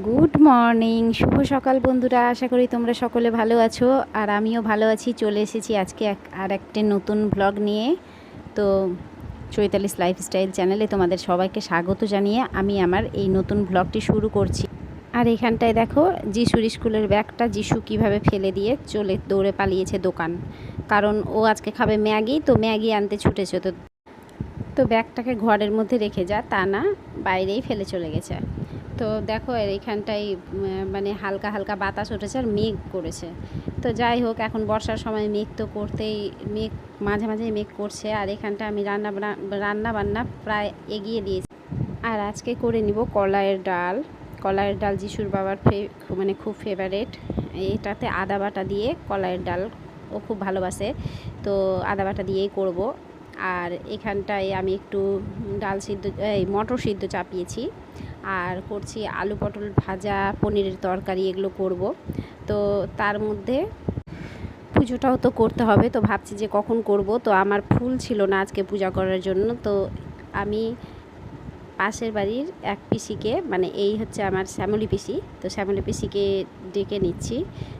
Good morning, শুভ সকাল বন্ধুরা। আশা করি তোমরা সকলে ভালো আছো, আর আমিও ভালো আছি। চলে এসেছি আজকে আর একটা নতুন ব্লগ নিয়ে। তো চৈতালিস লাইফস্টাইল চ্যানেলে তোমাদের সবাইকে স্বাগত জানিয়ে আমি আমার এই নতুন ব্লগটি শুরু করছি। আর এখানটায় দেখো যিশুর স্কুলের ব্যাগটা যিশু কিভাবে ফেলে দিয়ে দৌড়ে পালিয়েছে দোকান, কারণ ও আজকে খাবে ম্যাগি, তো ম্যাগি আনতে ছুটেছে। তো ব্যাগটাকে ঘরের মধ্যে রেখে যা, তা না, বাইরেই ফেলে চলে গেছে। তো দেখো এইখানটায় মানে হালকা হালকা বাতাস উঠেছে আর মেঘ করেছে। তো যাই হোক, এখন বর্ষার সময় মেঘ তো করতেই, মেঘ মাঝে মাঝে মেঘ করছে। আর এখানটা আমি রান্না বান্না প্রায় এগিয়ে দিয়েছি। আর আজকে করে নিব কলাইয়ের ডাল। কলাইয়ের ডাল যিশুর বাবার মানে খুব ফেভারেট। এটাতে আদা বাটা দিয়ে কলাইয়ের ডাল ও খুব ভালোবাসে, তো আদা বাটা দিয়েই করব। আর এখানটায় আমি একটু মটর সিদ্ধ চাপিয়েছি, আর করছি আলু পটল ভাজা, পনিরের তরকারি, এগুলো করব। তো তার মধ্যে পুজোটাও তো করতে হবে, তো ভাবছি যে কখন করব। তো আমার ফুল ছিল না আজকে পূজা করার জন্য, তো আমি পাশের বাড়ির এক পিসিকে, মানে এই হচ্ছে আমার শ্যামলী পিসি, তো শ্যামলী পিসিকে ডেকে নিচ্ছি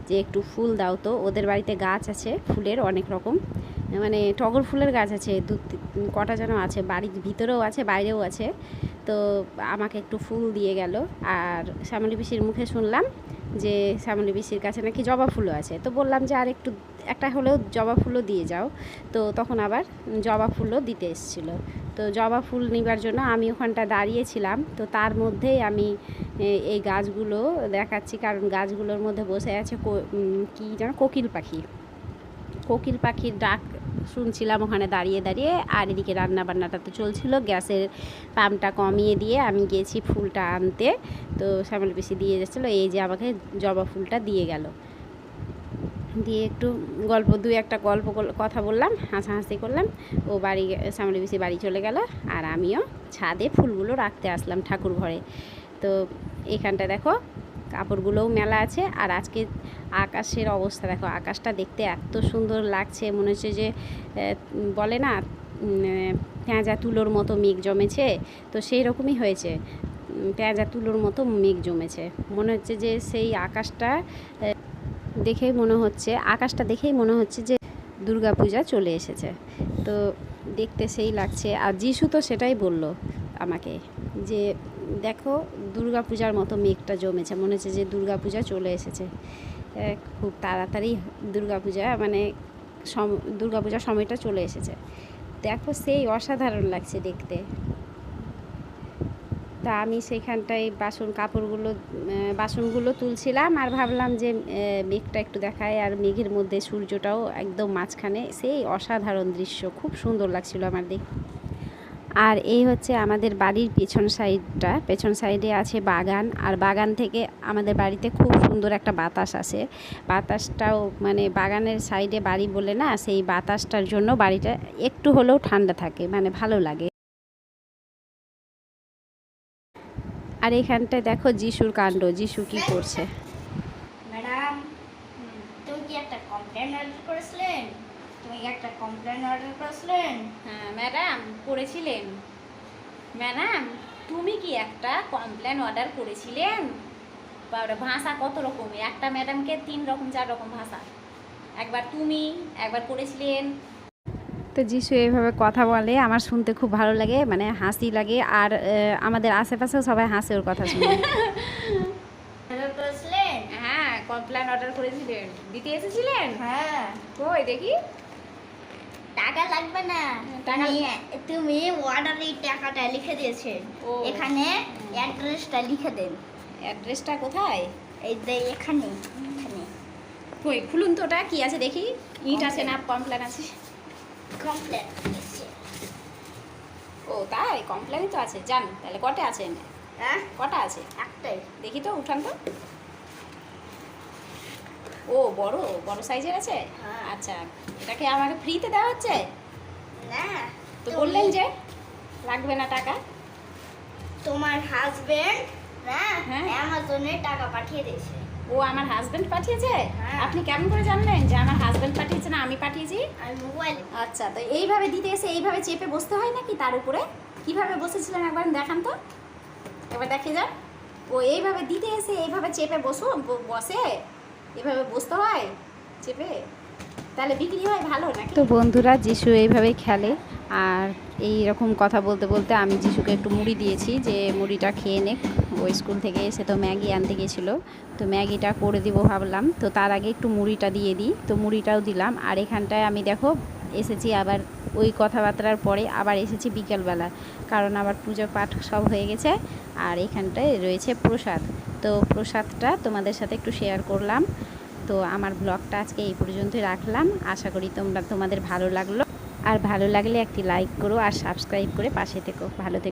যে একটু ফুল দাও। তো ওদের বাড়িতে গাছ আছে ফুলের অনেক রকম, মানে টগর ফুলের গাছ আছে কটা যেন আছে, বাড়ির ভিতরেও আছে বাইরেও আছে। তো আমাকে একটু ফুল দিয়ে গেল। আর শ্যামলী পিসির মুখে শুনলাম যে শ্যামলী পিসির কাছে নাকি জবা ফুলও আছে। তো বললাম যে আর একটু একটা হলেও জবা ফুলও দিয়ে যাও। তো তখন আবার জবা ফুলও দিতে এসেছিলো। তো জবা ফুল নিবার জন্য আমি ওখানটা দাঁড়িয়েছিলাম। তো তার মধ্যেই আমি এই গাছগুলো দেখাচ্ছি, কারণ গাছগুলোর মধ্যে বসে আছে কী যেন কোকিল পাখি। কোকিল পাখির ডাক শুনছিলাম ওখানে দাঁড়িয়ে দাঁড়িয়ে। আর এদিকে রান্নাবান্নাটা তো চলছিল, গ্যাসের পাম্পটা কমিয়ে দিয়ে আমি গিয়েছি ফুলটা আনতে। তো শ্যামল পিসি দিয়ে যাচ্ছিলো, এই যে আমাকে জবা ফুলটা দিয়ে গেল। দিয়ে একটু একটা গল্প কথা বললাম, হাসাহাসি করলাম। ও শ্যামলী পিসি বাড়ি চলে গেল, আর আমিও ছাদে ফুলগুলো রাখতে আসলাম ঠাকুর ঘরে। তো এখানটা দেখো কাপড়গুলোও মেলা আছে। আর আজকে আকাশের অবস্থা দেখো, আকাশটা দেখতে এত সুন্দর লাগছে, মনে হচ্ছে যে বলে না পেঁজা তুলোর মতো মেঘ জমেছে, তো সেই রকমই হয়েছে, পেঁজা তুলোর মতো মেঘ জমেছে। মনে হচ্ছে যে সেই আকাশটা দেখেই মনে হচ্ছে যে দুর্গাপূজা চলে এসেছে। তো দেখতে সেই লাগছে। আর যিশু তো সেটাই বলল আমাকে যে দেখো দুর্গাপূজার মতো মেঘটা জমেছে, মনে হচ্ছে যে দুর্গাপূজা চলে এসেছে, খুব তাড়াতাড়ি দুর্গাপূজা, মানে দুর্গাপূজার সময়টা চলে এসেছে। দেখো সেই অসাধারণ লাগছে দেখতে। তা আমি সেইখানটায় বাসনগুলো তুলছিলাম, আর ভাবলাম যে মেঘটা একটু দেখায়, আর মেঘের মধ্যে সূর্যটাও একদম মাঝখানে, সেই অসাধারণ দৃশ্য, খুব সুন্দর লাগছিল আমার দেখতে। আর এই হচ্ছে আমাদের বাড়ির পেছন সাইডে আছে বাগান, আর বাগান থেকে আমাদের বাড়িতে খুব সুন্দর একটা বাতাস আসে। বাতাসটাও মানে বাগানের সাইডে বাড়ি বলে না, সেই বাতাসটার জন্য বাড়িটা একটু হলেও ঠান্ডা থাকে, মানে ভালো লাগে। আর এখানটায় দেখো যিশুর কাণ্ড, যিশু কি করছে। ম্যাডাম, তুমি কি একটা কমপ্লেন অর্ডার করেছিলেন? হ্যাঁ ম্যাডাম, করেছিলেন। ম্যাডাম, তুমি কি একটা কমপ্লেন অর্ডার করেছিলেন? ভাষা কত রকমের, একটা ম্যাডামকে 3 রকম 4 রকম ভাষা, একবার তুমি, একবার করেছিলেন। তো যিশু এইভাবে কথা বলে, আমার শুনতে খুব ভালো লাগে, মানে হাসি লাগে। আর আমাদের আশেপাশেও সবাই হাসে ওর কথা শুনে। অর্ডার করেছিলেন? হ্যাঁ, কমপ্লেন অর্ডার করেছিলেন, দিতে এসেছিলেন। হ্যাঁ। কই দেখি। টাকা লাগবে না, তুমি অর্ডারের টাকাটা লিখে দিয়েছেন, এখানে অ্যাড্রেসটা লিখে দেন। অ্যাড্রেসটা কোথায়? এই যে এখানে। কই খুলুন তো, ওটা কি আছে দেখি। ইট আছে না কমপ্লেন আছে? কমপ্লেন। ও তাই, কমপ্লেনই তো আছে। জান তাহলে কটা আছে? হ্যাঁ, কটা আছে? একটাই। দেখি তো, উঠান তো। ও বড় বড় সাইজের আছে। হ্যাঁ। আচ্ছা, এটাকে আমাকে ফ্রিতে দেওয়া হচ্ছে? না, তো বললেন যে লাগবে না টাকা। তোমার হাজবেন্ড না হ্যাঁ, অ্যামাজনে টাকা পাঠিয়ে দিয়েছে। ও আমার হাজবেন্ড পাঠিয়েছে? হ্যাঁ। আপনি কেমন করে জানলেন যে আমার হাজবেন্ড পাঠিয়েছে না আমি পাঠিয়েছি? আমি মোবাইল। আচ্ছা, তো এইভাবে দিতে এসে এইভাবে চেপে বসতে হয় নাকি তার উপরে? কিভাবে বসেছিলেন একবার দেখান তো, এবার দেখে যান। ও এইভাবে দিতে এসে এইভাবে চেপে বসে, এভাবে বসতে হয় চেপে, তাহলে বিক্রি হয় ভালো নাকি? তো বন্ধুরা যিশু এইভাবেই খেলে। আর এই রকম কথা বলতে বলতে আমি যিশুকে একটু মুড়ি দিয়েছি, যে মুড়িটা খেয়ে নে। ওই স্কুল থেকে এসে তো ম্যাগি আনতে গেছিলো, তো ম্যাগিটা করে দিব ভাবলাম, তো তার আগে একটু মুড়িটা দিয়ে দিই, তো মুড়িটাও দিলাম। আর এখানটায় আমি দেখো এসেছি আবার ওই কথাবার্তার পরে আবার এসেছি বিকেলবেলা, কারণ আবার পুজো পাঠ সব হয়ে গেছে। আর এখানটায় রয়েছে প্রসাদ, তো প্রসাদটা তোমাদের সাথে একটু শেয়ার করলাম। তো আমার ব্লগটা আজকে এই পর্যন্তই রাখলাম, আশা করি তোমাদের ভালো লাগলো। আর ভালো লাগলে একটি লাইক করো আর সাবস্ক্রাইব করে পাশে থেকো, ভালো থেকো।